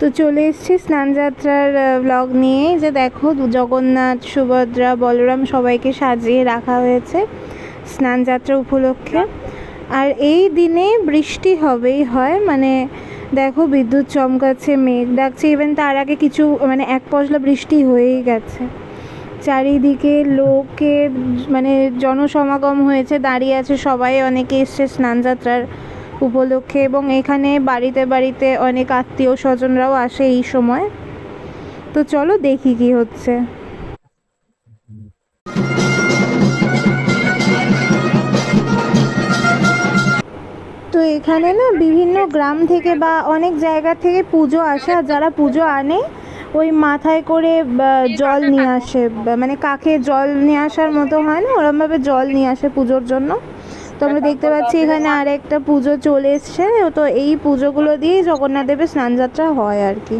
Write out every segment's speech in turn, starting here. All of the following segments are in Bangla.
তো চলে এসেছি স্নানযাত্রার ব্লগ নিয়ে। যে দেখো জগন্নাথ, সুভদ্রা, বলরাম সবাইকে সাজিয়ে রাখা হয়েছে স্নানযাত্রা উপলক্ষে। আর এই দিনে বৃষ্টি হবেই হয়, মানে দেখো বিদ্যুৎ চমকাচ্ছে, মেঘ ডাকছে, ইভেন তার আগে কিছু মানে এক পশলা বৃষ্টি হয়েই গেছে। চারিদিকে লোকের মানে জনসমাগম হয়েছে, দাঁড়িয়ে আছে সবাই, অনেকে এসছে স্নানযাত্রার উপলক্ষে। এবং এখানে বাড়িতে বাড়িতে অনেক আত্মীয় স্বজনরাও আসে এই সময়। তো চলো দেখি কি হচ্ছে। তো এখানে না বিভিন্ন গ্রাম থেকে বা অনেক জায়গা থেকে পুজো আসে, আর যারা পুজো আনে ওই মাথায় করে জল নিয়ে আসে, মানে কাকে জল নিয়ে আসার মতো হয় না, ওরমভাবে জল নিয়ে আসে পুজোর জন্য। তো আমরা দেখতে পাচ্ছি এখানে আর একটা পুজো চলে এসছে। তো এই পুজোগুলো দিয়েই জগন্নাথ দেবের স্নানযাত্রা হয় আর কি।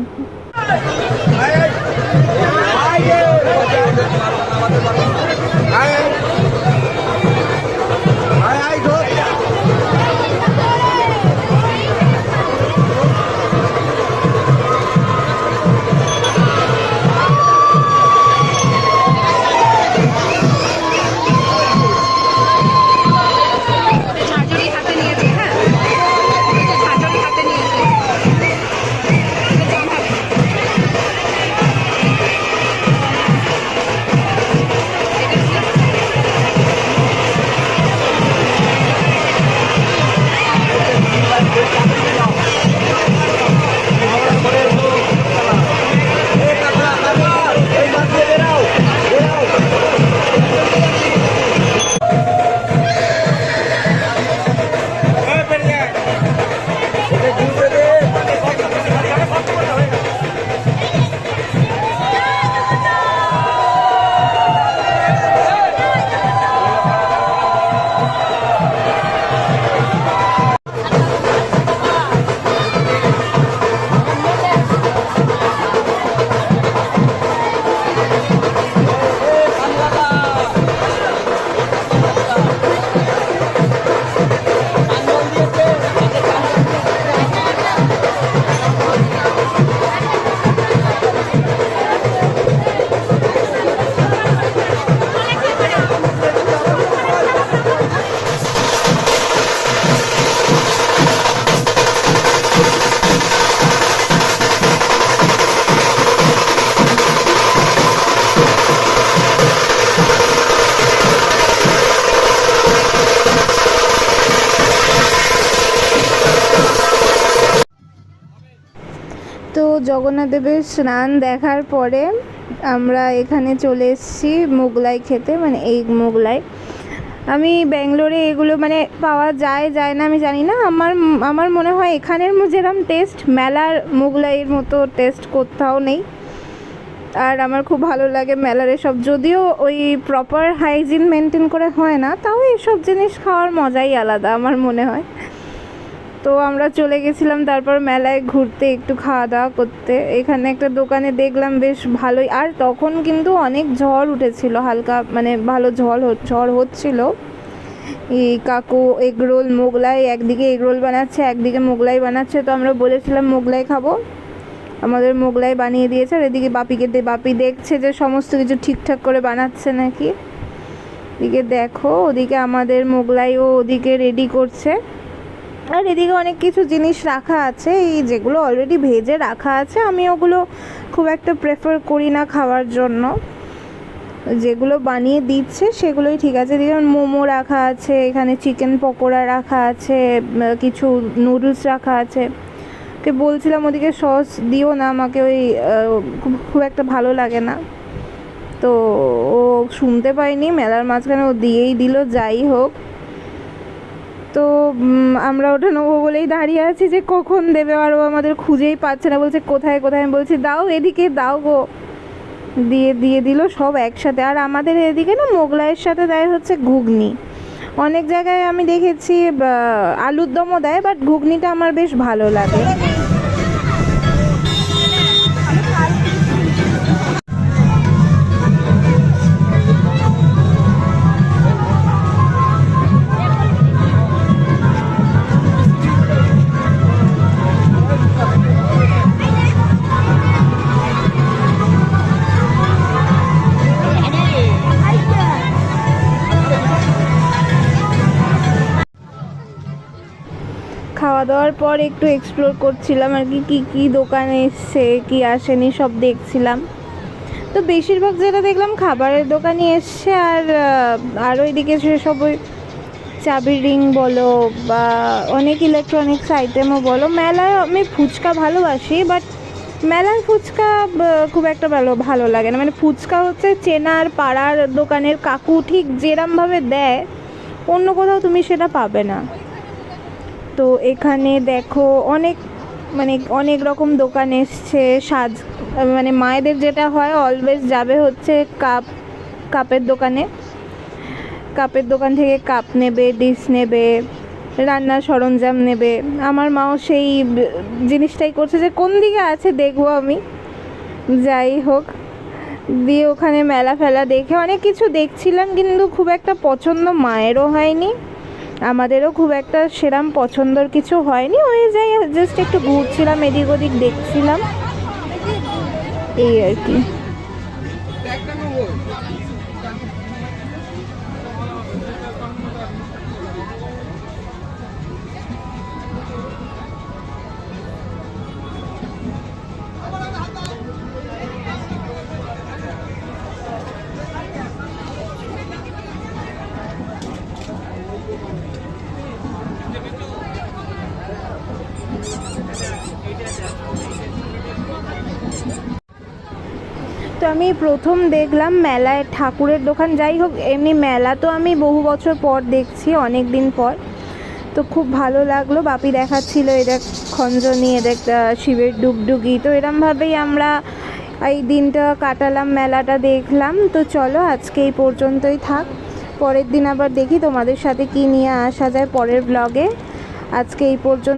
তো জগন্নাথ দেবের স্নান দেখার পরে আমরা এখানে চলে এসেছি মোগলাই খেতে, মানে এই মোগলাই। আমি ব্যাঙ্গালোরে এগুলো মানে পাওয়া যায় না আমি জানি না, আমার মনে হয় এখানের যেরকম টেস্ট মেলার মোগলাইয়ের মতো টেস্ট কোথাও নেই। আর আমার খুব ভালো লাগে মেলার এসব, যদিও ওই প্রপার হাইজিন মেনটেন করে হয় না, তাও এসব জিনিস খাওয়ার মজাই আলাদা আমার মনে হয়। তো আমরা চলে গেছিলাম তারপর মেলায় ঘুরতে, একটু খাওয়া দাওয়া করতে। এখানে একটা দোকানে দেখলাম বেশ ভালোই, আর তখন কিন্তু অনেক ঝড় উঠেছিল, হালকা মানে ভালো ঝড় হচ্ছিল। এই কাকু এগরোল মোগলাই, একদিকে এগরোল বানাচ্ছে একদিকে মোগলাই বানাচ্ছে। তো আমরা বলেছিলাম মোগলাই খাবো, আমাদের মোগলাই বানিয়ে দিয়েছে। আর এদিকে বাপি দেখছে যে সমস্ত কিছু ঠিকঠাক করে বানাচ্ছে নাকি। এদিকে দেখো ওদিকে আমাদের মোগলাইও ওদিকে রেডি করছে। আর এদিকে অনেক কিছু জিনিস রাখা আছে, এই যেগুলো অলরেডি ভেজে রাখা আছে, আমি ওগুলো খুব একটা প্রেফার করি না খাওয়ার জন্য। যেগুলো বানিয়ে দিচ্ছে সেগুলোই ঠিক আছে। এদিকে মোমো রাখা আছে, এখানে চিকেন পকোড়া রাখা আছে, কিছু নুডলস রাখা আছে। ওকে বলছিলাম ওদিকে সস দিও না, আমাকে ওই খুব একটা ভালো লাগে না। তো ও শুনতে পাইনি, মেলার মাঝখানে ও দিয়েই দিল। যাই হোক, তো আমরা ওটা নেবো বলেই দাঁড়িয়ে আছি যে কখন দেবে, আর ও আমাদের খুঁজেই পাচ্ছে না, বলছে কোথায় কোথায়। আমি বলছি দাও, এদিকে দাও গো। দিয়ে দিল সব একসাথে। আর আমাদের এদিকে না মোগলাইয়ের সাথে দেয় হচ্ছে ঘুগনি। অনেক জায়গায় আমি দেখেছি আলুর দমও দেয়, বাট ঘুগনিটা আমার বেশ ভালো লাগে। যাওয়ার পর একটু এক্সপ্লোর করছিলাম আর কি, কী কী দোকান এসছে কী আসেনি সব দেখছিলাম। তো বেশিরভাগ যেটা দেখলাম খাবারের দোকানই এসছে, আর ওইদিকে সেসব ওই চাবির রিং বলো বা অনেক ইলেকট্রনিক্স আইটেমও বলো। মেলায় আমি ফুচকা ভালোবাসি, বাট মেলার ফুচকা খুব একটা ভালো লাগে না। মানে ফুচকা হচ্ছে চেনার পাড়ার দোকানের কাকু ঠিক যেরমভাবে দেয়, অন্য কোথাও তুমি সেটা পাবে না। তো এখানে দেখো অনেক রকম দোকান এসছে মানে মায়েদের যেটা হয় অলওয়েজ যাবে হচ্ছে কাপের দোকান থেকে কাপ নেবে, ডিশ নেবে, রান্নার সরঞ্জাম নেবে। আমার মাও সেই জিনিসটাই করছে যে কোন দিকে আছে দেখবো আমি। যাই হোক, দিয়ে ওখানে মেলা ফেলা দেখে অনেক কিছু দেখছিলাম, কিন্তু খুব একটা পছন্দ মায়েরও হয়নি, আমাদেরও খুব একটা সেরম পছন্দর কিছু হয়নি। ওই যাই জাস্ট একটু ঘুরছিলাম, এদিক ওদিক দেখছিলাম, এই আর কি। তো আমি প্রথম দেখলাম মেলায় ঠাকুরের দোকান। যাই হোক, এমনি মেলা তো আমি বহু বছর পর দেখছি, অনেক দিন পর, তো খুব ভালো লাগলো। বাপি দেখাচ্ছিল এটা খঞ্জনি, এটা একটা শিবের ডুগডুগি। তো এরমভাবেই আমরা এই দিনটা কাটালাম, মেলাটা দেখলাম। তো চলো আজকে এই পর্যন্তই থাক, পরের দিন আবার দেখি তোমাদের সাথে কি নিয়ে আসা যায় পরের ব্লগে। আজকে এই পর্যন্ত।